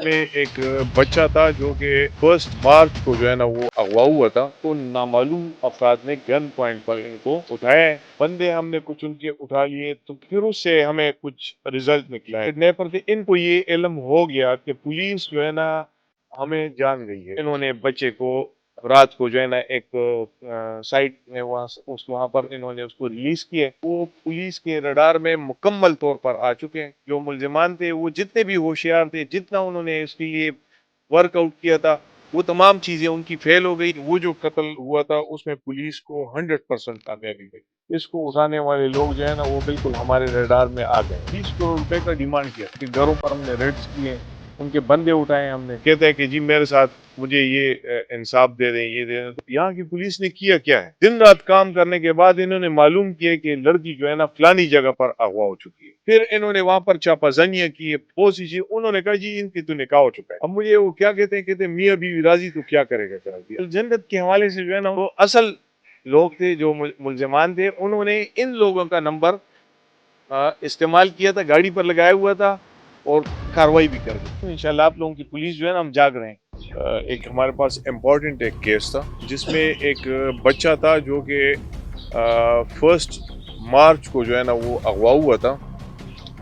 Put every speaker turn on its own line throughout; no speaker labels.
जिसमें एक बच्चा था जो कि 1 मार्च को जो है ना वो अगवा हुआ था। तो नामालूम अफराद ने गन पॉइंट पर इनको उठाया है। बंदे हमने कुछ उनके उठा लिए तो फिर उससे हमें कुछ रिजल्ट निकला है। किडनैपर थे, इनको ये इल्म हो गया कि पुलिस जो है ना हमें जान गई है। इन्होंने बच्चे को रात को जो है ना एक साइट में वहां पर इन्होंने उसको रिलीज किया है। वो पुलिस के रडार में मुकम्मल तौर पर आ चुके हैं। जो मुल्जिमान थे वो जितने भी होशियार थे, जितना उन्होंने इसके लिए वर्कआउट किया था, वो तमाम चीजें उनकी फेल हो गई। वो जो कत्ल हुआ था उसमें पुलिस को 100% कामयाबी गई। इसको उठाने वाले लोग जो है ना वो बिल्कुल हमारे रडार में आ गए। 20 करोड़ रुपए का डिमांड किया कि घरों पर हमने रेड्स किए, उनके बंदे उठाए हमने। कहते हैं कि जी मेरे साथ मुझे ये इंसाफ दे दें, ये दे दें। तो यहाँ की पुलिस ने किया क्या है? दिन रात काम करने के बाद इन्होंने मालूम किया कि लड़की जो है ना फलानी जगह पर अगवा हो चुकी है। फिर इन्होंने वहां पर छापाजनियां की, बहुत सी चीज। उन्होंने कहा जी इनकी तो निकाह हो चुका है। अब मुझे वो क्या कहते हैं, कहते हैं मियाँ बीवी राजी तो क्या करेगा करा दिया। जन्नत के हवाले से जो है ना वो असल लोग थे जो मुल्जिमान थे, उन्होंने इन लोगों का नंबर इस्तेमाल किया था, गाड़ी पर लगाया हुआ था और कार्रवाई भी कर दी। तो इंशाल्लाह आप लोगों की पुलिस जो है ना हम जाग रहे हैं। एक हमारे पास इम्पोर्टेंट एक केस था जिसमें एक बच्चा था जो कि 1 मार्च को जो है ना वो अगवा हुआ था।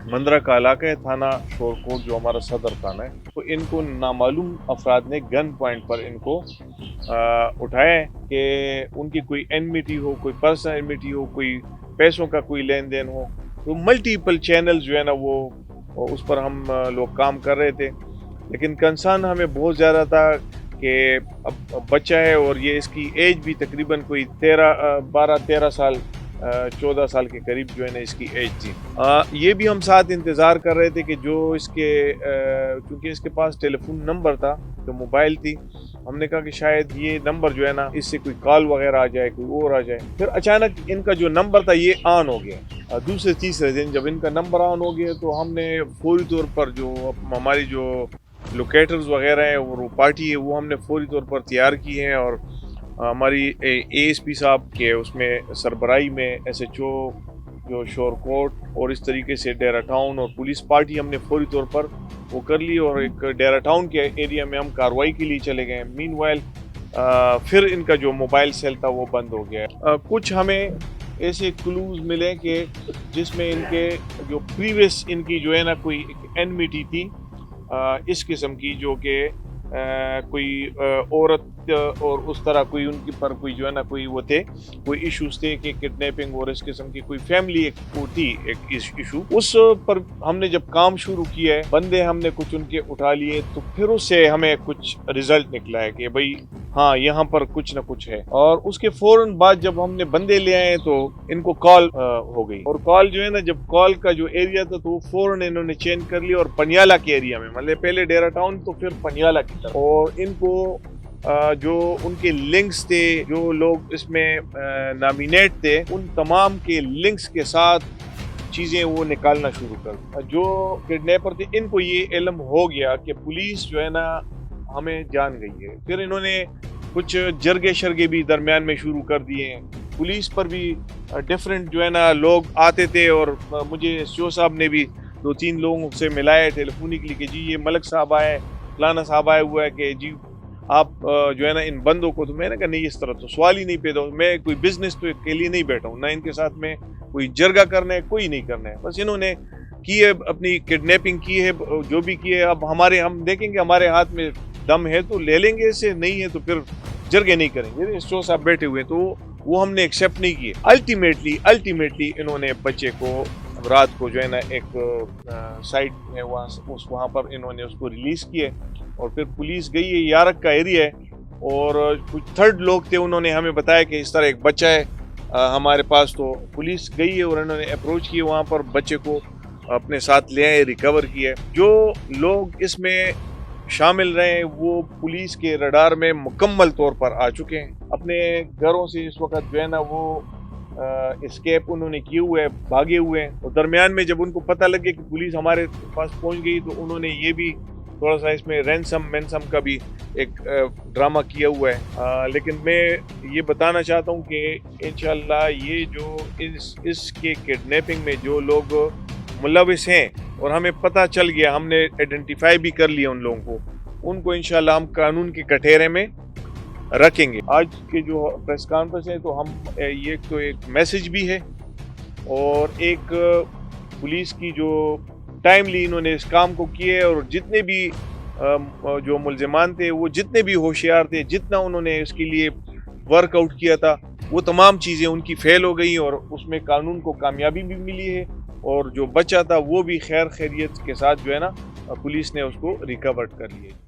मंदरा का इलाका है, थाना शोरकोट जो हमारा सदर थाना है। तो इनको नामालूम अफराद ने गन पॉइंट पर इनको उठाया है कि उनकी कोई एनमिटी हो, कोई पर्सनल एनमिटी हो, कोई पैसों का कोई लेन देन हो। तो मल्टीपल चैनल जो है ना वो उस पर हम लोग काम कर रहे थे। लेकिन कंसर्न हमें बहुत ज़्यादा था कि अब बच्चा है और ये इसकी एज भी तकरीबन कोई 12-13 साल 14 साल के करीब जो है ना इसकी एज थी। ये भी हम साथ इंतज़ार कर रहे थे कि जो इसके क्योंकि इसके पास टेलीफोन नंबर था, जो मोबाइल थी, हमने कहा कि शायद ये नंबर जो है ना इससे कोई कॉल वगैरह आ जाए, कोई और आ जाए। फिर अचानक इनका जो नंबर था ये ऑन हो गया। दूसरे तीसरे दिन जब इनका नंबर ऑन हो गया तो हमने फौरी तौर पर जो हमारी जो लोकेटर्स वगैरह हैं और वो पार्टी है वो हमने फौरी तौर पर तैयार की है। और हमारी एएसपी साहब के उसमें सरबराही में एसएचओ जो शोरकोट और इस तरीके से डेरा टाउन और पुलिस पार्टी हमने फौरी तौर पर वो कर ली और एक डेरा टाउन के एरिया में हम कार्रवाई के लिए चले गए। मीनवाइल फिर इनका जो मोबाइल सेल था वो बंद हो गया। कुछ हमें ऐसे क्लूज मिले कि जिसमें इनके जो प्रीवियस इनकी जो है ना कोई एनमिटी थी इस किस्म की, जो कि कोई औरत और उस तरह कोई उनके पर कोई जो है ना कोई वो थे, कोई इश्यूज थे कि किडनैपिंग और इस किस्म की कोई फैमिली एक वो थी एक इशू। उस पर हमने जब काम शुरू किया है, बंदे हमने कुछ उनके उठा लिए, तो फिर उससे हमें कुछ रिजल्ट निकला है कि भाई हाँ यहाँ पर कुछ ना कुछ है। और उसके फौरन बाद जब हमने बंदे ले आए तो इनको कॉल हो गई। और कॉल जो है ना, जब कॉल का जो एरिया था तो वो फौरन इन्होंने चेंज कर लिया और पनियाला के एरिया में, मतलब पहले डेरा टाउन तो फिर पनियाला की तरफ। और इनको जो उनके लिंक्स थे, जो लोग इसमें नॉमिनेट थे, उन तमाम के लिंक्स के साथ चीज़ें वो निकालना शुरू कर। जो किडनैपर थे इनको ये इल्म हो गया कि पुलिस जो है ना हमें जान गई है। फिर इन्होंने कुछ जरगे शरगे भी दरमियान में शुरू कर दिए हैं। पुलिस पर भी डिफरेंट जो है ना लोग आते थे और मुझे एसओ साहब ने भी 2-3 लोगों से मिलाया टेलीफोनिकली कि जी ये मलक साहब आए, फलाना साहब आया हुआ है कि जी आप जो है ना इन बंदों को। तो मैंने कहा नहीं, इस तरह तो सवाल ही नहीं पैदा हो। मैं कोई बिजनेस तो के लिए नहीं बैठा हूँ, ना इनके साथ में कोई जरगा करना है, कोई नहीं करना है। बस इन्होंने की है, अपनी किडनैपिंग की है, जो भी की है। अब हम देखेंगे, हमारे हाथ में दम है तो ले लेंगे इसे, नहीं है तो फिर जरगे नहीं करेंगे। एसओ साहब बैठे हुए तो वो हमने एक्सेप्ट नहीं किए। अल्टीमेटली इन्होंने बच्चे को रात को जो है ना एक साइट में वहाँ पर इन्होंने उसको रिलीज किए। और फिर पुलिस गई है, यारक का एरिया है, और कुछ थर्ड लोग थे, उन्होंने हमें बताया कि इस तरह एक बच्चा है हमारे पास। तो पुलिस गई है और इन्होंने अप्रोच किए वहाँ पर, बच्चे को अपने साथ ले आए, रिकवर किया। जो लोग इसमें शामिल रहे हैं वो पुलिस के रडार में मुकम्मल तौर पर आ चुके हैं। अपने घरों से इस वक्त जो है ना वो एस्केप उन्होंने किए हुए हैं, भागे हुए हैं। और दरमियान में जब उनको पता लगे कि पुलिस हमारे पास पहुंच गई तो उन्होंने ये भी थोड़ा सा इसमें रैंसम का भी एक ड्रामा किया हुआ है। लेकिन मैं ये बताना चाहता हूँ कि इंशाल्लाह ये जो इसके किडनैपिंग में जो लोग मुलविस हैं اور ہمیں پتہ چل گیا, ہم نے آئیڈینٹیفائی بھی کر لیا ان لوگوں کو, ان کو انشاءاللہ ہم قانون کے کٹہرے میں رکھیں گے. آج کے جو پریس کانفرنس ہے تو ہم یہ تو ایک میسج بھی ہے اور ایک پولیس کی جو ٹائملی انہوں نے اس کام کو کیے, اور جتنے بھی جو ملزمان تھے وہ جتنے بھی ہوشیار تھے, جتنا انہوں نے اس کے لیے ورک آؤٹ کیا تھا, وہ تمام چیزیں ان کی فیل ہو گئی اور اس میں قانون کو کامیابی بھی ملی ہے, اور جو بچہ تھا وہ بھی خیر خیریت کے ساتھ جو ہے نا پولیس نے اس کو ریکور کر لیا.